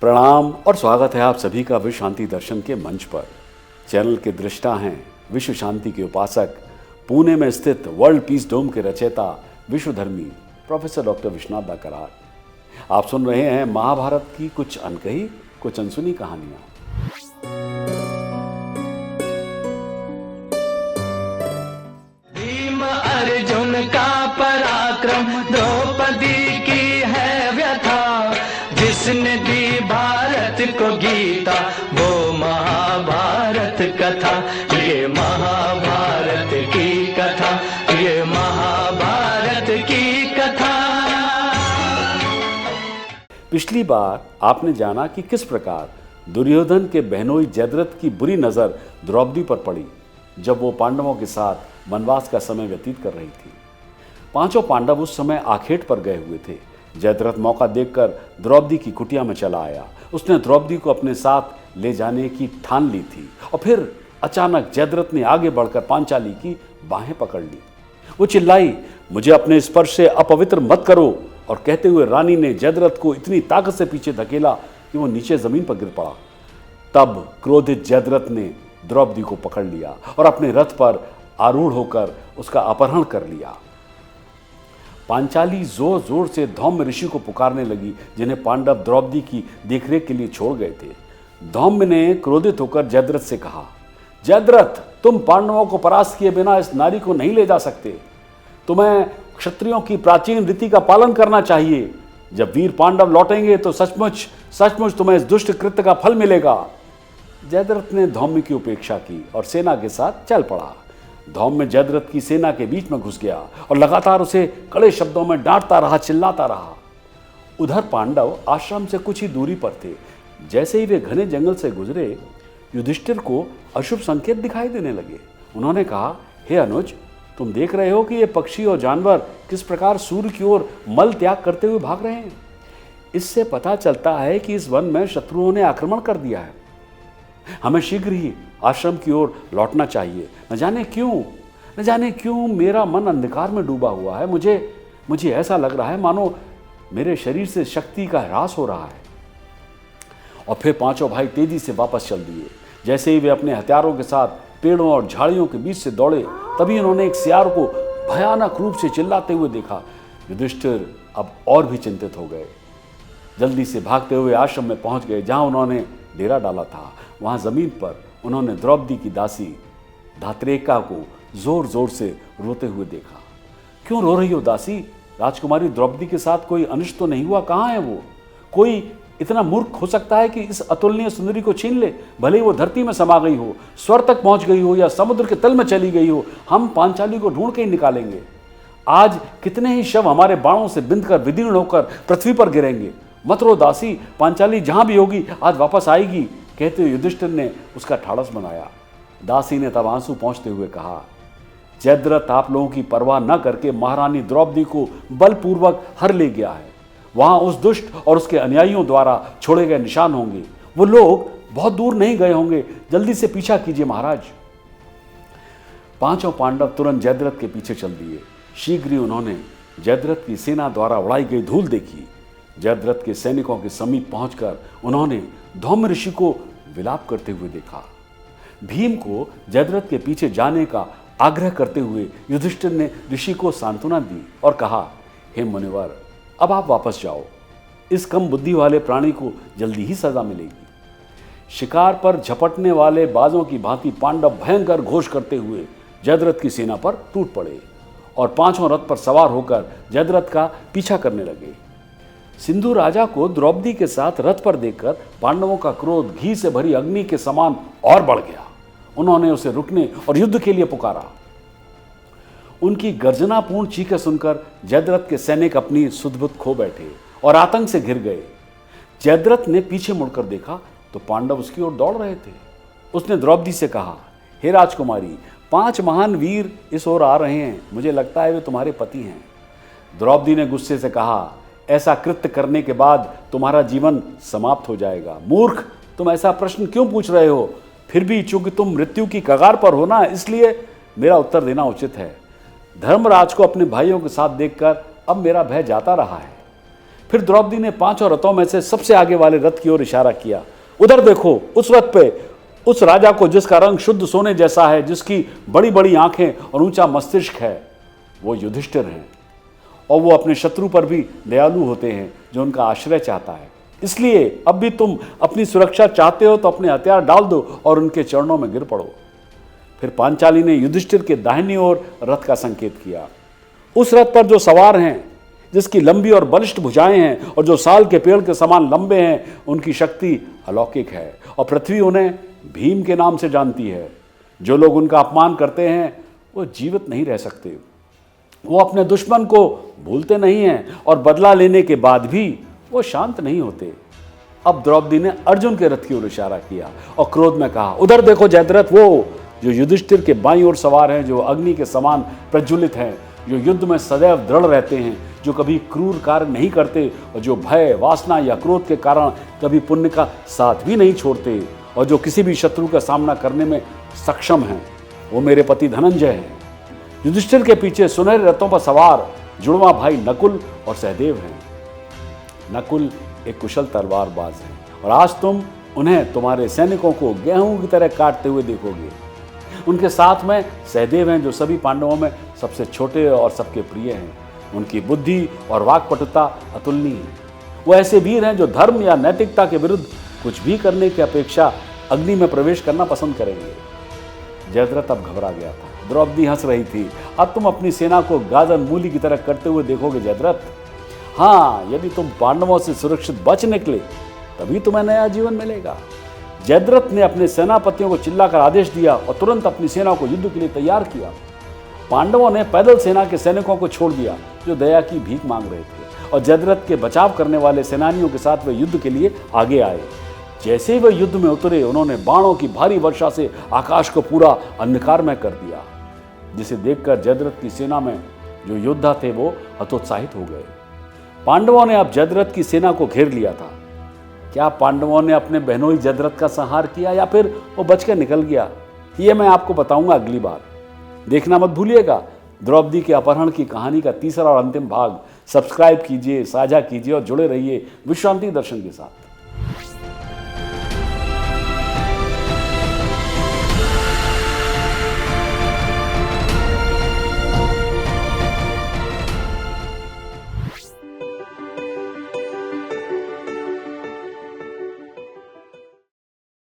प्रणाम और स्वागत है आप सभी का विश्व शांति दर्शन के मंच पर। चैनल के दृष्टा हैं विश्व शांति के उपासक, पुणे में स्थित वर्ल्ड पीस डोम के रचयिता विश्वधर्मी प्रोफेसर डॉक्टर विश्वनाथ दा करार। आप सुन रहे हैं महाभारत की कुछ अनकही कुछ अनसुनी कहानियां। भीम अर्जुन का पराक्रम द्रौपदी की है व्यथा, जिसने दी भारत को गीता वो महाभारत कथा। ये महाभारत की कथा, ये महाभारत की कथा। पिछली बार आपने जाना कि किस प्रकार दुर्योधन के बहनोई जयद्रथ की बुरी नजर द्रौपदी पर पड़ी जब वो पांडवों के साथ वनवास का समय व्यतीत कर रही थी। पांचों पांडव उस समय आखेट पर गए हुए थे। जयद्रथ मौका देखकर द्रौपदी की कुटिया में चला आया। उसने द्रौपदी को अपने साथ ले जाने की ठान ली थी और फिर अचानक जयद्रथ ने आगे बढ़कर पांचाली की बाहें पकड़ ली। वो चिल्लाई, मुझे अपने स्पर्श से अपवित्र मत करो। और कहते हुए रानी ने जयद्रथ को इतनी ताकत से पीछे धकेला कि वो नीचे जमीन पर गिर पड़ा। तब क्रोधित जयद्रथ ने द्रौपदी को पकड़ लिया और अपने रथ पर आरूढ़ होकर उसका अपहरण कर लिया। पांचाली जोर जोर से धौम्य ऋषि को पुकारने लगी, जिन्हें पांडव द्रौपदी की देखरेख के लिए छोड़ गए थे। धौम्य ने क्रोधित होकर जयद्रथ से कहा, जयद्रथ, तुम पांडवों को परास्त किए बिना इस नारी को नहीं ले जा सकते। तुम्हें क्षत्रियों की प्राचीन रीति का पालन करना चाहिए। जब वीर पांडव लौटेंगे तो सचमुच सचमुच तुम्हें इस दुष्ट कृत्य का फल मिलेगा। जयद्रथ ने धौम्य की उपेक्षा की और सेना के साथ चल पड़ा। धौम्य जयद्रथ की सेना के बीच में घुस गया और लगातार उसे कड़े शब्दों में डांटता रहा, चिल्लाता रहा। उधर पांडव आश्रम से कुछ ही दूरी पर थे। जैसे ही वे घने जंगल से गुजरे, युधिष्ठिर को अशुभ संकेत दिखाई देने लगे। उन्होंने कहा, हे अनुज, तुम देख रहे हो कि ये पक्षी और जानवर किस प्रकार सूर्य की ओर मल त्याग करते हुए भाग रहे हैं। इससे पता चलता है कि इस वन में शत्रुओं ने आक्रमण कर दिया है। हमें शीघ्र ही आश्रम की ओर लौटना चाहिए। न जाने क्यों मेरा मन अंधकार में डूबा हुआ है। मुझे ऐसा लग रहा है मानो मेरे शरीर से शक्ति का ह्रास हो रहा है। और फिर पांचों भाई तेजी से वापस चल दिए। जैसे ही वे अपने हथियारों के साथ पेड़ों और झाड़ियों के बीच से दौड़े, तभी उन्होंने एक सियार को भयानक रूप से चिल्लाते हुए देखा। युधिष्ठिर अब और भी चिंतित हो गए। जल्दी से भागते हुए आश्रम में पहुंच गए, जहां उन्होंने डेरा डाला था। वहां जमीन पर उन्होंने द्रौपदी की दासी धात्रेका को जोर जोर से रोते हुए देखा। क्यों रो रही हो दासी? राजकुमारी द्रौपदी के साथ कोई अनिष्ट तो नहीं हुआ? कहाँ है वो? कोई इतना मूर्ख हो सकता है कि इस अतुलनीय सुंदरी को छीन ले? भले ही वो धरती में समा गई हो, स्वर तक पहुंच गई हो या समुद्र के तल में चली गई हो, हम पांचाली को ढूंढ के ही निकालेंगे। आज कितने ही शव हमारे बाणों से बिंधकर विदीर्ण होकर पृथ्वी पर गिरेंगे। मत रो दासी, पांचाली जहां भी होगी आज वापस आएगी। कहते हुए युधिष्ठिर ने उसका ठाड़स बनाया। दासी ने तब आंसू पहुंचते हुए कहा, जयद्रथ आप लोगों की परवाह न करके महारानी द्रौपदी को बलपूर्वक हर ले गया है। वहां उस दुष्ट और उसके अनुयायियों द्वारा छोड़े गए निशान होंगे। वो लोग बहुत दूर नहीं गए होंगे। जल्दी से पीछा कीजिए महाराज। पांचों पांडव तुरंत जयद्रथ के पीछे चल दिए। शीघ्र ही उन्होंने जयद्रथ की सेना द्वारा उड़ाई गई धूल देखी। जयद्रथ के सैनिकों के समीप पहुंचकर उन्होंने धौम्य ऋषि को विलाप करते हुए देखा। भीम को जयद्रथ के पीछे जाने का आग्रह करते हुए युधिष्ठिर ने ऋषि को सांत्वना दी और कहा, हे मुनिवर, अब आप वापस जाओ। इस कम बुद्धि वाले प्राणी को जल्दी ही सजा मिलेगी। शिकार पर झपटने वाले बाजों की भांति पांडव भयंकर घोष करते हुए जयद्रथ की सेना पर टूट पड़े और पांचों रथ पर सवार होकर जयद्रथ का पीछा करने लगे। सिंधु राजा को द्रौपदी के साथ रथ पर देखकर पांडवों का क्रोध घी से भरी अग्नि के समान और बढ़ गया। उन्होंने उसे रुकने और युद्ध के लिए पुकारा। उनकी गर्जनापूर्ण चीखें सुनकर जयद्रथ के सैनिक अपनी सुध-बुध खो बैठे और आतंक से घिर गए। जयद्रथ ने पीछे मुड़कर देखा तो पांडव उसकी ओर दौड़ रहे थे। उसने द्रौपदी से कहा, हे राजकुमारी, 5 महान वीर इस ओर आ रहे हैं। मुझे लगता है वे तुम्हारे पति हैं। द्रौपदी ने गुस्से से कहा, ऐसा कृत्य करने के बाद तुम्हारा जीवन समाप्त हो जाएगा। मूर्ख, तुम ऐसा प्रश्न क्यों पूछ रहे हो? फिर भी चूंकि तुम मृत्यु की कगार पर हो ना, इसलिए मेरा उत्तर देना उचित है। धर्मराज को अपने भाइयों के साथ देखकर अब मेरा भय जाता रहा है। फिर द्रौपदी ने 5 रथों में से सबसे आगे वाले रथ की ओर इशारा किया। उधर देखो, उस रथ पे उस राजा को जिसका रंग शुद्ध सोने जैसा है, जिसकी बड़ी बड़ी आंखें और ऊंचा मस्तिष्क है, वो युधिष्ठिर हैं। और वो अपने शत्रु पर भी दयालु होते हैं जो उनका आश्रय चाहता है। इसलिए अब भी तुम अपनी सुरक्षा चाहते हो तो अपने हथियार डाल दो और उनके चरणों में गिर पड़ो। फिर पांचाली ने युधिष्ठिर के दाहिनी ओर रथ का संकेत किया। उस रथ पर जो सवार हैं, जिसकी लंबी और बलिष्ठ भुजाएं हैं और जो साल के पेड़ के समान लंबे हैं, उनकी शक्ति अलौकिक है और पृथ्वी उन्हें भीम के नाम से जानती है। जो लोग उनका अपमान करते हैं वो जीवित नहीं रह सकते। वो अपने दुश्मन को भूलते नहीं हैं और बदला लेने के बाद भी वो शांत नहीं होते। अब द्रौपदी ने अर्जुन के रथ की ओर इशारा किया और क्रोध में कहा, उधर देखो जयद्रथ, वो जो युधिष्ठिर के बाईं ओर सवार हैं, जो अग्नि के समान प्रज्वलित हैं, जो युद्ध में सदैव दृढ़ रहते हैं, जो कभी क्रूर कार्य नहीं करते और जो भय, वासना या क्रोध के कारण कभी पुण्य का साथ भी नहीं छोड़ते और जो किसी भी शत्रु का सामना करने में सक्षम हैं, वो मेरे पति धनंजय हैं। युधिष्ठिर के पीछे सुनहरे रथों पर सवार जुड़वा भाई नकुल और सहदेव हैं। नकुल एक कुशल तलवारबाज हैं और आज तुम उन्हें तुम्हारे सैनिकों को गेहूं की तरह काटते हुए देखोगे। उनके साथ में सहदेव हैं जो सभी पांडवों में सबसे छोटे और सबके प्रिय हैं। उनकी बुद्धि और वाक्पटुता अतुलनीय है। वो ऐसे वीर हैं जो धर्म या नैतिकता के विरुद्ध कुछ भी करने की अपेक्षा अग्नि में प्रवेश करना पसंद करेंगे। जयद्रथ अब घबरा गया था। द्रौपदी हंस रही थी। अब तुम अपनी सेना को गाजर मूली की तरह करते हुए देखोगे जयद्रथ। हाँ, यदि तुम पांडवों से सुरक्षित बच निकले तभी तुम्हें नया जीवन मिलेगा। जयद्रथ ने अपने सेनापतियों को चिल्लाकर आदेश दिया और तुरंत अपनी सेना को युद्ध के लिए तैयार किया। पांडवों ने पैदल सेना के सैनिकों को छोड़ दिया जो दया की भीख मांग रहे थे और जयद्रथ के बचाव करने वाले सेनानियों के साथ वे युद्ध के लिए आगे आए। जैसे ही वे युद्ध में उतरे, उन्होंने बाणों की भारी वर्षा से आकाश को पूरा अंधकारमय कर दिया, जिसे देखकर जयद्रथ की सेना में जो योद्धा थे वो हतोत्साहित हो गए। पांडवों ने अब जयद्रथ की सेना को घेर लिया था। क्या पांडवों ने अपने बहनोई जयद्रथ का संहार किया या फिर वो बचकर निकल गया, ये मैं आपको बताऊंगा अगली बार। देखना मत भूलिएगा द्रौपदी के अपहरण की कहानी का तीसरा और अंतिम भाग। सब्सक्राइब कीजिए, साझा कीजिए और जुड़े रहिए विश्रांति दर्शन के साथ।